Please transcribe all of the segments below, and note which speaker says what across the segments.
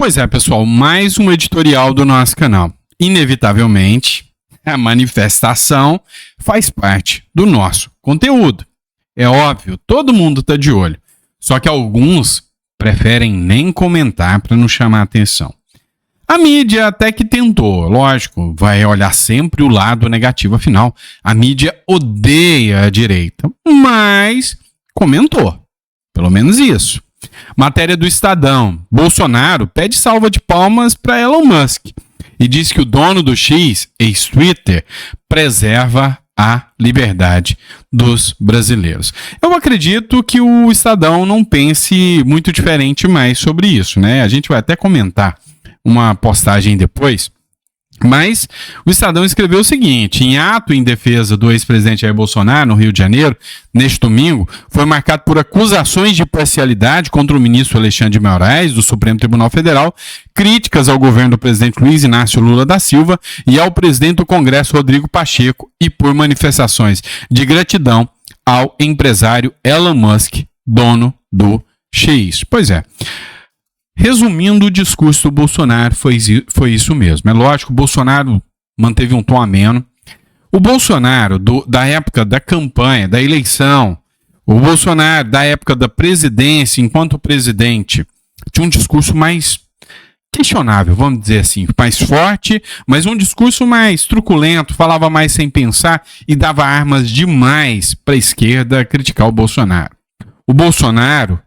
Speaker 1: Pois é, pessoal, mais um editorial do nosso canal. Inevitavelmente, a manifestação faz parte do nosso conteúdo. É óbvio, todo mundo está de olho. Só que alguns preferem nem comentar para não chamar a atenção. A mídia até que tentou, lógico, vai olhar sempre o lado negativo, afinal, a mídia odeia a direita, mas comentou, pelo menos isso. Matéria do Estadão, Bolsonaro pede salva de palmas para Elon Musk e diz que o dono do X, ex-Twitter, preserva a liberdade dos brasileiros. Eu acredito que o Estadão não pense muito diferente mais sobre isso, né? A gente vai até comentar uma postagem depois, mas o Estadão escreveu o seguinte: em ato em defesa do ex-presidente Jair Bolsonaro, no Rio de Janeiro, neste domingo, foi marcado por acusações de parcialidade contra o ministro Alexandre de Moraes, do Supremo Tribunal Federal, críticas ao governo do presidente Luiz Inácio Lula da Silva e ao presidente do Congresso, Rodrigo Pacheco, e por manifestações de gratidão ao empresário Elon Musk, dono do X. Pois é. Resumindo, o discurso do Bolsonaro foi isso mesmo. É lógico, o Bolsonaro manteve um tom ameno. O Bolsonaro da época da campanha, da eleição, o Bolsonaro da época da presidência, enquanto presidente, tinha um discurso mais questionável, vamos dizer assim, mais forte, mas um discurso mais truculento, falava mais sem pensar e dava armas demais para a esquerda criticar o Bolsonaro. O Bolsonaro,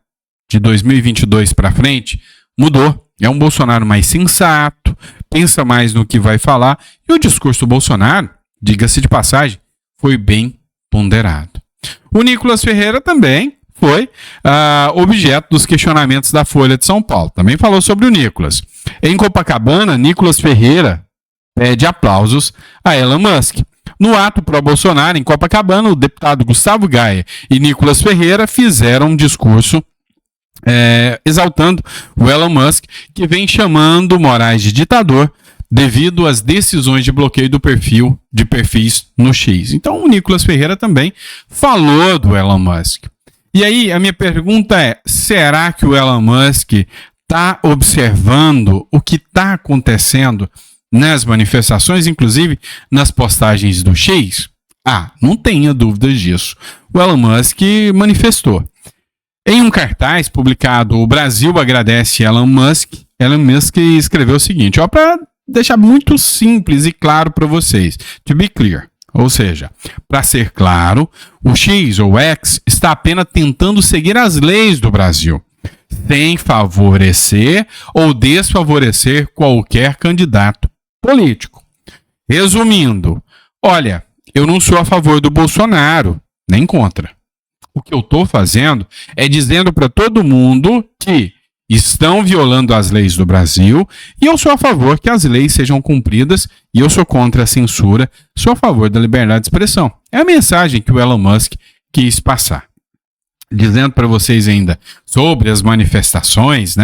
Speaker 1: de 2022 para frente, mudou. É um Bolsonaro mais sensato, pensa mais no que vai falar, e o discurso do Bolsonaro, diga-se de passagem, foi bem ponderado. O Nicolas Ferreira também foi objeto dos questionamentos da Folha de São Paulo. Também falou sobre o Nicolas. Em Copacabana, Nicolas Ferreira pede aplausos a Elon Musk. No ato pró-Bolsonaro, em Copacabana, o deputado Gustavo Gaia e Nicolas Ferreira fizeram um discurso exaltando o Elon Musk, que vem chamando Moraes de ditador devido às decisões de bloqueio de perfis no X. Então o Nicolas Ferreira também falou do Elon Musk. E aí a minha pergunta é: será que o Elon Musk está observando o que está acontecendo nas manifestações, inclusive nas postagens do X? Não tenha dúvidas disso. O Elon Musk manifestou. Em um cartaz publicado, o Brasil agradece Elon Musk escreveu o seguinte, para deixar muito simples e claro para vocês, to be clear, ou seja, para ser claro, o X ou X está apenas tentando seguir as leis do Brasil, sem favorecer ou desfavorecer qualquer candidato político. Resumindo, olha, eu não sou a favor do Bolsonaro, nem contra. O que eu estou fazendo é dizendo para todo mundo que estão violando as leis do Brasil e eu sou a favor que as leis sejam cumpridas e eu sou contra a censura, sou a favor da liberdade de expressão. É a mensagem que o Elon Musk quis passar. Dizendo para vocês ainda sobre as manifestações,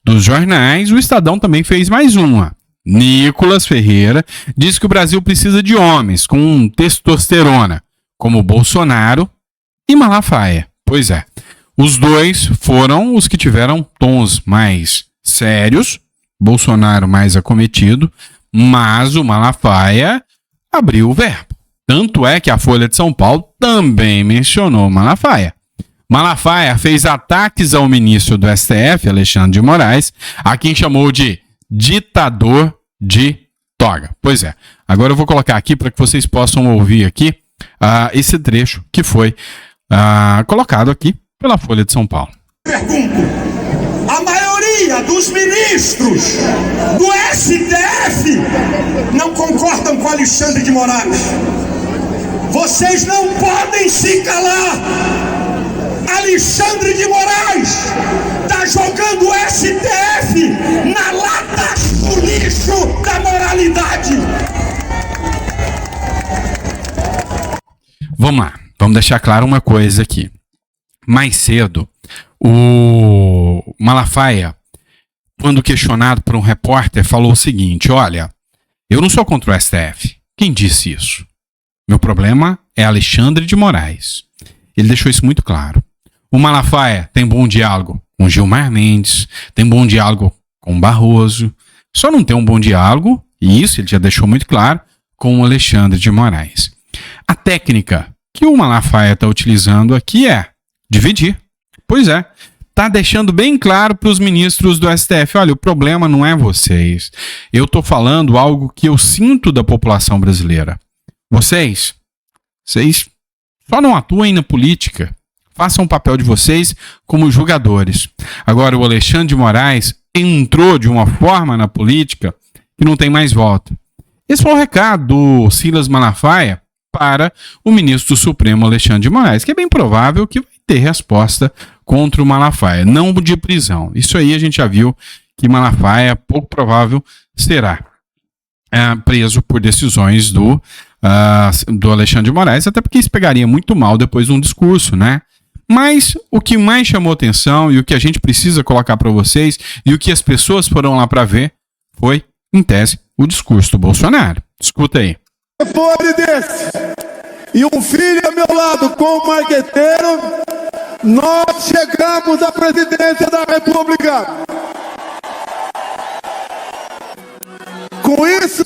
Speaker 1: dos jornais, o Estadão também fez mais uma. Nicolas Ferreira diz que o Brasil precisa de homens com testosterona, como Bolsonaro e Malafaia. Pois é, os dois foram os que tiveram tons mais sérios, Bolsonaro mais acometido, mas o Malafaia abriu o verbo. Tanto é que a Folha de São Paulo também mencionou Malafaia. Malafaia fez ataques ao ministro do STF, Alexandre de Moraes, a quem chamou de ditador de toga. Pois é, agora eu vou colocar aqui para que vocês possam ouvir aqui esse trecho que foi colocado aqui pela Folha de São Paulo.
Speaker 2: Pergunto, a maioria dos ministros do STF não concordam com Alexandre de Moraes. Vocês não podem se calar. Alexandre de Moraes está jogando o STF na lata do lixo da moralidade.
Speaker 1: Vamos lá. Vamos deixar claro uma coisa aqui. Mais cedo, o Malafaia, quando questionado por um repórter, falou o seguinte: olha, eu não sou contra o STF. Quem disse isso? Meu problema é Alexandre de Moraes. Ele deixou isso muito claro. O Malafaia tem bom diálogo com Gilmar Mendes, tem bom diálogo com Barroso, só não tem um bom diálogo, e isso ele já deixou muito claro, com o Alexandre de Moraes. A técnica que o Malafaia está utilizando aqui é dividir. Pois é, está deixando bem claro para os ministros do STF, olha, o problema não é vocês. Eu estou falando algo que eu sinto da população brasileira. Vocês só não atuem na política. Façam o papel de vocês como julgadores. Agora, o Alexandre de Moraes entrou de uma forma na política que não tem mais volta. Esse foi o recado do Silas Malafaia para o ministro do Supremo Alexandre de Moraes, que é bem provável que vai ter resposta contra o Malafaia, não de prisão. Isso aí a gente já viu que Malafaia, pouco provável, será preso por decisões do Alexandre de Moraes, até porque isso pegaria muito mal depois de um discurso, né? Mas o que mais chamou atenção e o que a gente precisa colocar para vocês e o que as pessoas foram lá para ver foi, em tese, o discurso do Bolsonaro. Escuta aí.
Speaker 3: Pobre desse e um filho ao meu lado com um marqueteiro, nós chegamos à presidência da República. Com isso,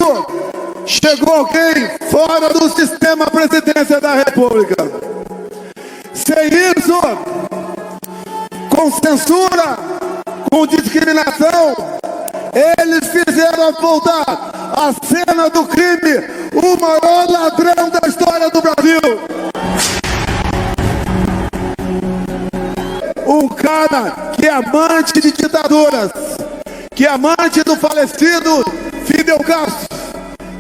Speaker 3: chegou alguém fora do sistema presidência da República. Sem isso, com censura, com discriminação, eles fizeram voltar a cena do crime, o maior ladrão da história do Brasil. Um cara que é amante de ditaduras, que é amante do falecido Fidel Castro,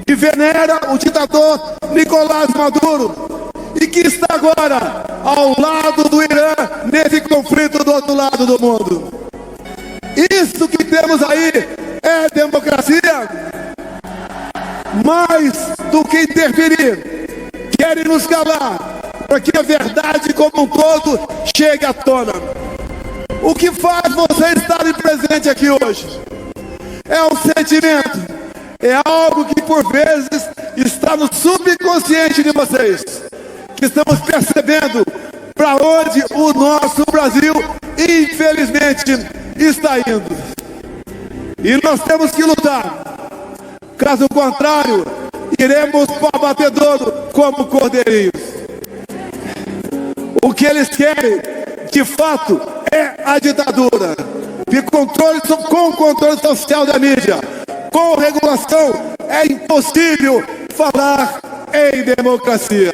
Speaker 3: que venera o ditador Nicolás Maduro e que está agora ao lado do Irã nesse conflito do outro lado do mundo. Isso que temos aí é democracia. Mais do que interferir, querem nos calar para que a verdade como um todo chegue à tona. O que faz vocês estarem presentes aqui hoje é um sentimento, é algo que por vezes está no subconsciente de vocês, que estamos percebendo para onde o nosso Brasil, infelizmente, está indo. E nós temos que lutar. Caso contrário, iremos para o abatedouro como cordeirinhos. O que eles querem, de fato, é a ditadura. E com controle social da mídia, com regulação, é impossível falar em democracia.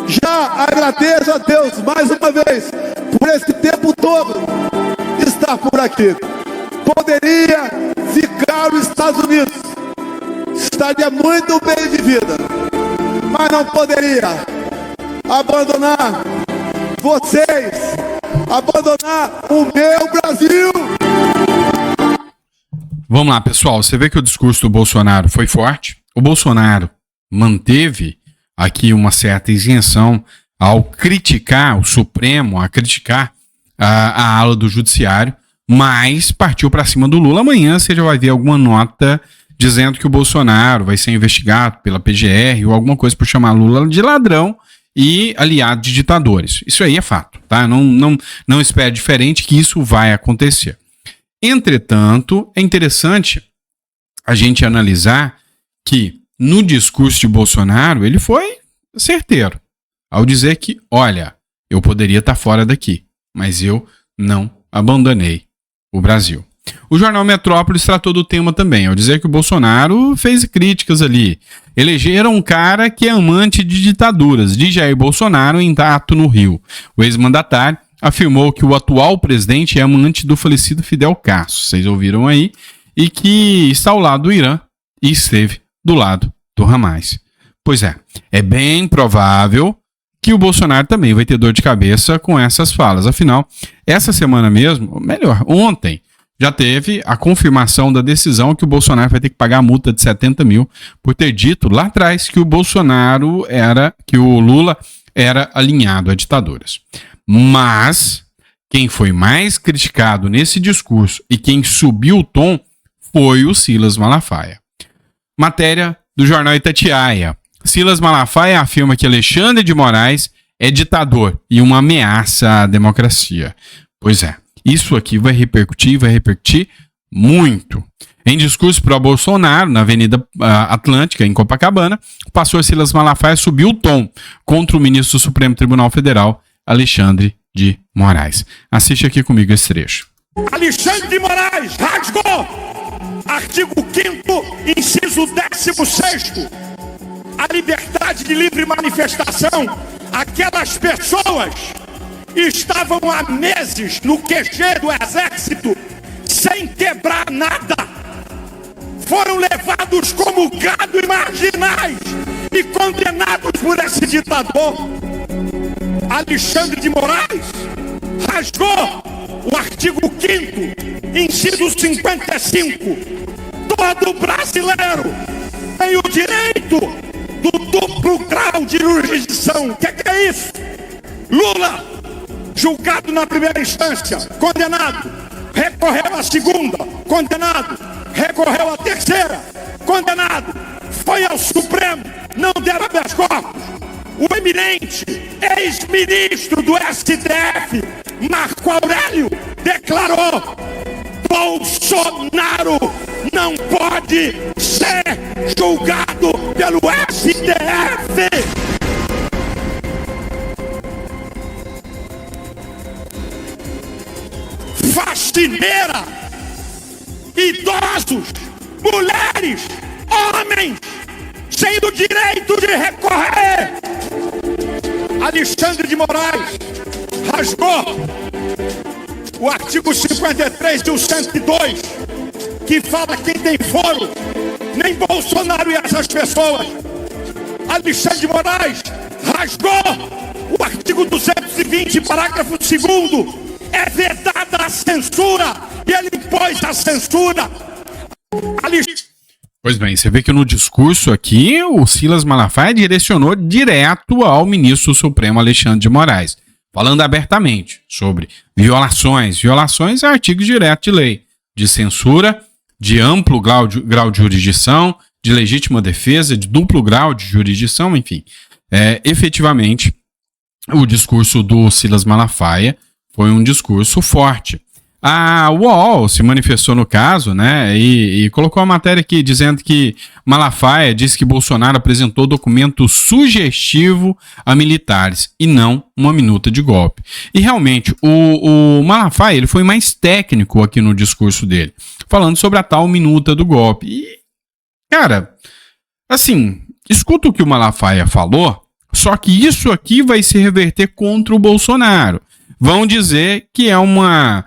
Speaker 3: Já agradeço a Deus mais uma vez por esse tempo todo estar por aqui. Poderia ficar nos Estados Unidos, estaria muito bem de vida, mas não poderia abandonar vocês, abandonar o meu Brasil.
Speaker 1: Vamos lá, pessoal, você vê que o discurso do Bolsonaro foi forte. O Bolsonaro manteve aqui uma certa isenção ao criticar o Supremo, a criticar a ala do Judiciário, mas partiu para cima do Lula. Amanhã você já vai ver alguma nota dizendo que o Bolsonaro vai ser investigado pela PGR ou alguma coisa por chamar Lula de ladrão e aliado de ditadores. Isso aí é fato, tá? Não espere diferente que isso vai acontecer. Entretanto, é interessante a gente analisar que no discurso de Bolsonaro ele foi certeiro ao dizer que, olha, eu poderia estar fora daqui, mas eu não abandonei o Brasil. O jornal Metrópolis tratou do tema também, ao dizer que o Bolsonaro fez críticas ali. Elegeram um cara que é amante de ditaduras, de Jair Bolsonaro em ato no Rio. O ex-mandatário afirmou que o atual presidente é amante do falecido Fidel Castro, vocês ouviram aí, e que está ao lado do Irã e esteve do lado do Hamas. Pois é bem provável que o Bolsonaro também vai ter dor de cabeça com essas falas. Afinal, essa semana mesmo, melhor, ontem, já teve a confirmação da decisão que o Bolsonaro vai ter que pagar a multa de 70 mil por ter dito lá atrás que que o Lula era alinhado a ditaduras. Mas quem foi mais criticado nesse discurso e quem subiu o tom foi o Silas Malafaia. Matéria do jornal Itatiaia. Silas Malafaia afirma que Alexandre de Moraes é ditador e uma ameaça à democracia. Pois é, isso aqui vai repercutir muito. Em discurso pró-Bolsonaro, na Avenida Atlântica, em Copacabana, o pastor Silas Malafaia subiu o tom contra o ministro do Supremo Tribunal Federal, Alexandre de Moraes. Assiste aqui comigo esse trecho.
Speaker 2: Alexandre de Moraes rasgou artigo 5º, inciso 16º, a liberdade de livre manifestação. Aquelas pessoas estavam há meses no QG do Exército sem quebrar nada. Foram levados como gado e marginais e condenados por esse ditador. Alexandre de Moraes rasgou o artigo 5º, inciso 55. Todo brasileiro tem o direito do duplo grau de jurisdição. O que é isso? Lula, julgado na primeira instância, condenado, recorreu à segunda, condenado, recorreu à terceira, condenado, foi ao Supremo, não deram habeas corpus. O eminente ex-ministro do STF, Marco Aurélio, declarou: Bolsonaro não pode ser julgado pelo STF. Faxineira, idosos, mulheres, homens, sem o direito de recorrer. Alexandre de Moraes rasgou o artigo 53 e o 102, que fala quem tem foro, nem Bolsonaro e essas pessoas. Alexandre de Moraes rasgou o artigo 220, parágrafo 2º, é vedada a censura, e ele impôs a censura.
Speaker 1: Pois bem, você vê que no discurso aqui, o Silas Malafaia direcionou direto ao ministro Supremo Alexandre de Moraes, falando abertamente sobre violações a artigos diretos de lei, de censura, de amplo grau de jurisdição, de legítima defesa, de duplo grau de jurisdição, enfim. Efetivamente, o discurso do Silas Malafaia foi um discurso forte. A UOL se manifestou no caso, né, e colocou a matéria aqui dizendo que Malafaia disse que Bolsonaro apresentou documento sugestivo a militares e não uma minuta de golpe. E realmente, o Malafaia ele foi mais técnico aqui no discurso dele, falando sobre a tal minuta do golpe. E, cara, assim, escuta o que o Malafaia falou, só que isso aqui vai se reverter contra o Bolsonaro. Vão dizer que é uma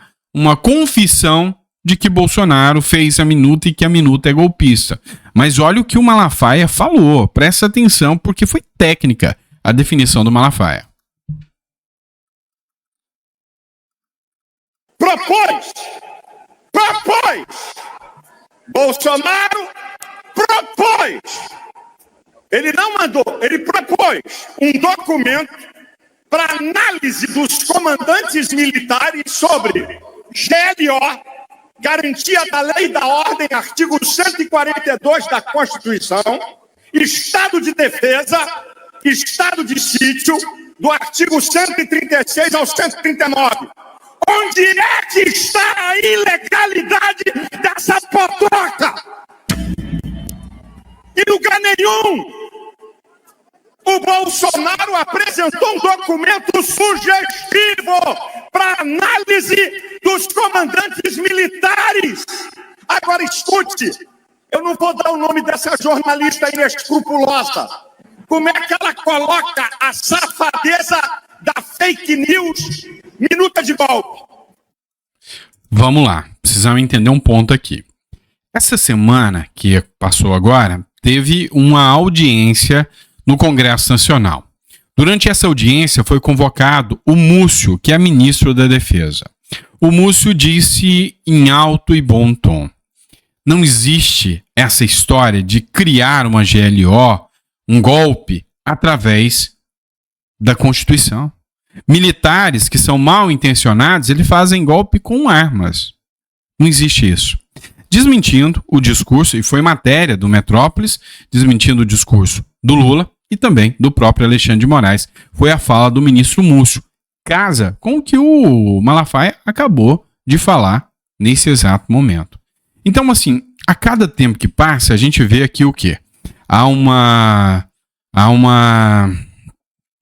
Speaker 1: confissão de que Bolsonaro fez a minuta e que a minuta é golpista. Mas olha o que o Malafaia falou. Presta atenção, porque foi técnica a definição do Malafaia.
Speaker 2: Propôs. Bolsonaro propôs. Ele não mandou, ele propôs um documento para análise dos comandantes militares sobre GLO, garantia da lei e da ordem, artigo 142 da Constituição, estado de defesa, estado de sítio, do artigo 136 ao 139. Onde é que está a ilegalidade dessa potoca? Em lugar nenhum. O Bolsonaro apresentou um documento sugestivo para análise dos comandantes militares. Agora escute, eu não vou dar o nome dessa jornalista inescrupulosa. Como é que ela coloca a safadeza da fake news, minuta de golpe?
Speaker 1: Vamos lá, precisamos entender um ponto aqui. Essa semana que passou agora, teve uma audiência no Congresso Nacional. Durante essa audiência foi convocado o Múcio, que é ministro da Defesa. O Múcio disse em alto e bom tom: não existe essa história de criar uma GLO, um golpe, através da Constituição. Militares que são mal intencionados, eles fazem golpe com armas. Não existe isso. Desmentindo o discurso, e foi matéria do Metrópolis, desmentindo o discurso do Lula e também do próprio Alexandre de Moraes, foi a fala do ministro Múcio. Casa com o que o Malafaia acabou de falar nesse exato momento. Então, assim, a cada tempo que passa, a gente vê aqui o quê? Há uma,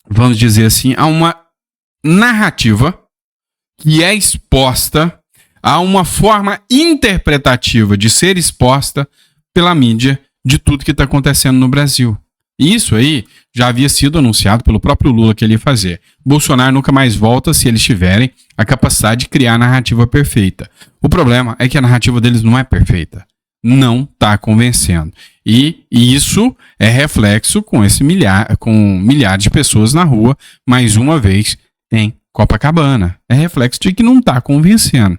Speaker 1: vamos dizer assim, há uma narrativa que é exposta, há uma forma interpretativa de ser exposta pela mídia de tudo que está acontecendo no Brasil. E isso aí já havia sido anunciado pelo próprio Lula que ele ia fazer. Bolsonaro nunca mais volta se eles tiverem a capacidade de criar a narrativa perfeita. O problema é que a narrativa deles não é perfeita. Não está convencendo. E isso é reflexo com milhares de pessoas na rua, mais uma vez em Copacabana. É reflexo de que não está convencendo.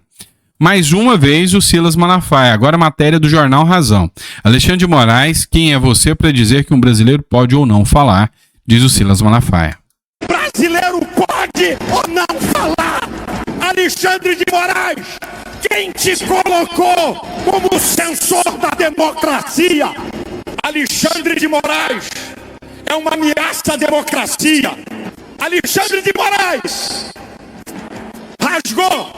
Speaker 1: Mais uma vez o Silas Malafaia, agora matéria do jornal Razão. Alexandre de Moraes, quem é você para dizer que um brasileiro pode ou não falar, diz o Silas Malafaia.
Speaker 2: Brasileiro pode ou não falar? Alexandre de Moraes, quem te colocou como censor da democracia? Alexandre de Moraes é uma ameaça à democracia. Alexandre de Moraes rasgou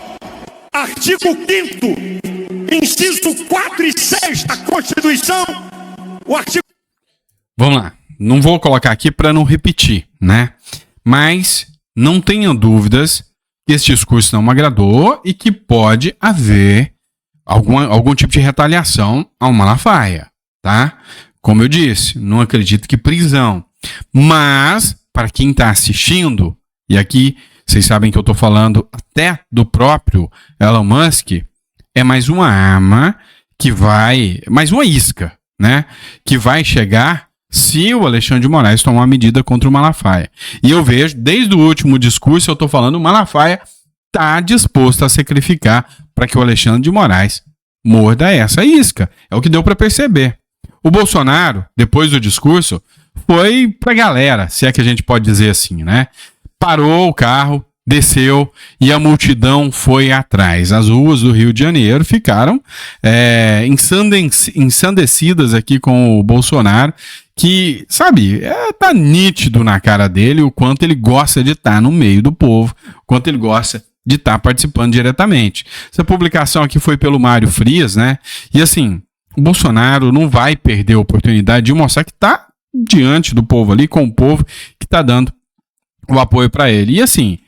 Speaker 2: artigo 5º, inciso 4 e 6 da Constituição, o artigo...
Speaker 1: Vamos lá, não vou colocar aqui para não repetir, né? Mas não tenha dúvidas que esse discurso não me agradou e que pode haver algum tipo de retaliação ao Malafaia, tá? Como eu disse, não acredito que prisão. Mas, para quem está assistindo, e aqui vocês sabem que eu estou falando até do próprio Elon Musk, é mais uma arma que vai... mais uma isca, né? Que vai chegar se o Alexandre de Moraes tomar uma medida contra o Malafaia. E eu vejo, desde o último discurso, eu estou falando, o Malafaia está disposto a sacrificar para que o Alexandre de Moraes morda essa isca. É o que deu para perceber. O Bolsonaro, depois do discurso, foi para a galera, se é que a gente pode dizer assim, né? Parou o carro, desceu e a multidão foi atrás. As ruas do Rio de Janeiro ficaram ensandecidas aqui com o Bolsonaro, que, sabe, tá nítido na cara dele o quanto ele gosta de estar no meio do povo, o quanto ele gosta de estar participando diretamente. Essa publicação aqui foi pelo Mário Frias, né? E assim, o Bolsonaro não vai perder a oportunidade de mostrar que tá diante do povo ali, com o povo que tá dando o apoio para ele. E assim,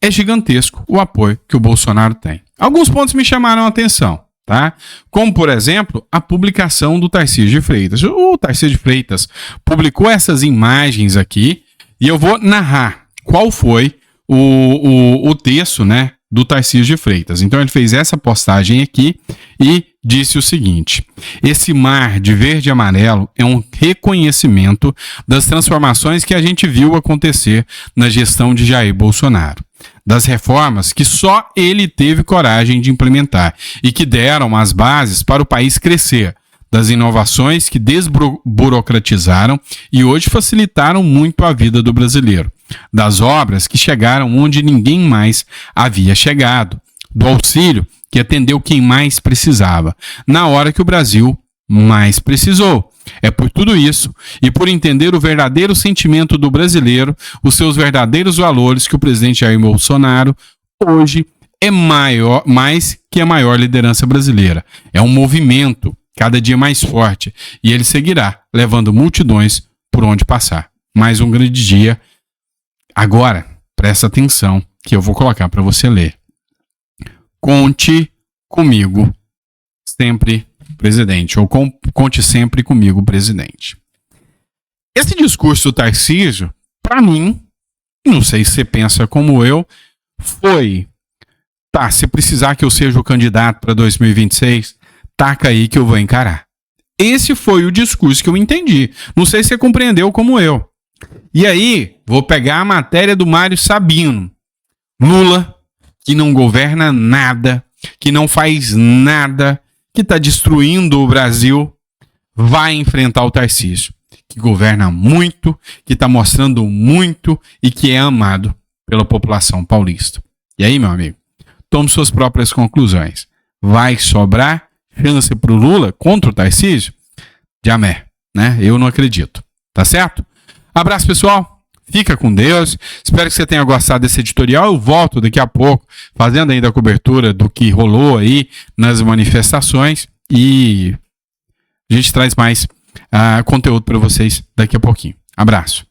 Speaker 1: é gigantesco o apoio que o Bolsonaro tem. Alguns pontos me chamaram a atenção, tá? Como, por exemplo, a publicação do Tarcísio de Freitas. O Tarcísio de Freitas publicou essas imagens aqui e eu vou narrar qual foi o texto, né, do Tarcísio de Freitas. Então ele fez essa postagem aqui e disse o seguinte: esse mar de verde e amarelo é um reconhecimento das transformações que a gente viu acontecer na gestão de Jair Bolsonaro, das reformas que só ele teve coragem de implementar e que deram as bases para o país crescer, das inovações que desburocratizaram e hoje facilitaram muito a vida do brasileiro, das obras que chegaram onde ninguém mais havia chegado, do auxílio que atendeu quem mais precisava, na hora que o Brasil mais precisou. É por tudo isso e por entender o verdadeiro sentimento do brasileiro, os seus verdadeiros valores, que o presidente Jair Bolsonaro hoje é mais que a maior liderança brasileira. É um movimento cada dia mais forte e ele seguirá levando multidões por onde passar. Mais um grande dia. Agora, presta atenção que eu vou colocar para você ler. Conte comigo sempre, presidente, ou conte sempre comigo, presidente. Esse discurso do Tarcísio, para mim, não sei se você pensa como eu, foi, tá, se precisar que eu seja o candidato para 2026, taca aí que eu vou encarar. Esse foi o discurso que eu entendi. Não sei se você compreendeu como eu. E aí, vou pegar a matéria do Mário Sabino. Lula, que não governa nada, que não faz nada, que está destruindo o Brasil, vai enfrentar o Tarcísio, que governa muito, que está mostrando muito e que é amado pela população paulista. E aí, meu amigo, tome suas próprias conclusões. Vai sobrar chance para o Lula contra o Tarcísio? Jamais, né? Eu não acredito. Tá certo? Abraço, pessoal. Fica com Deus. Espero que você tenha gostado desse editorial. Eu volto daqui a pouco, fazendo ainda a cobertura do que rolou aí nas manifestações. E a gente traz mais conteúdo para vocês daqui a pouquinho. Abraço.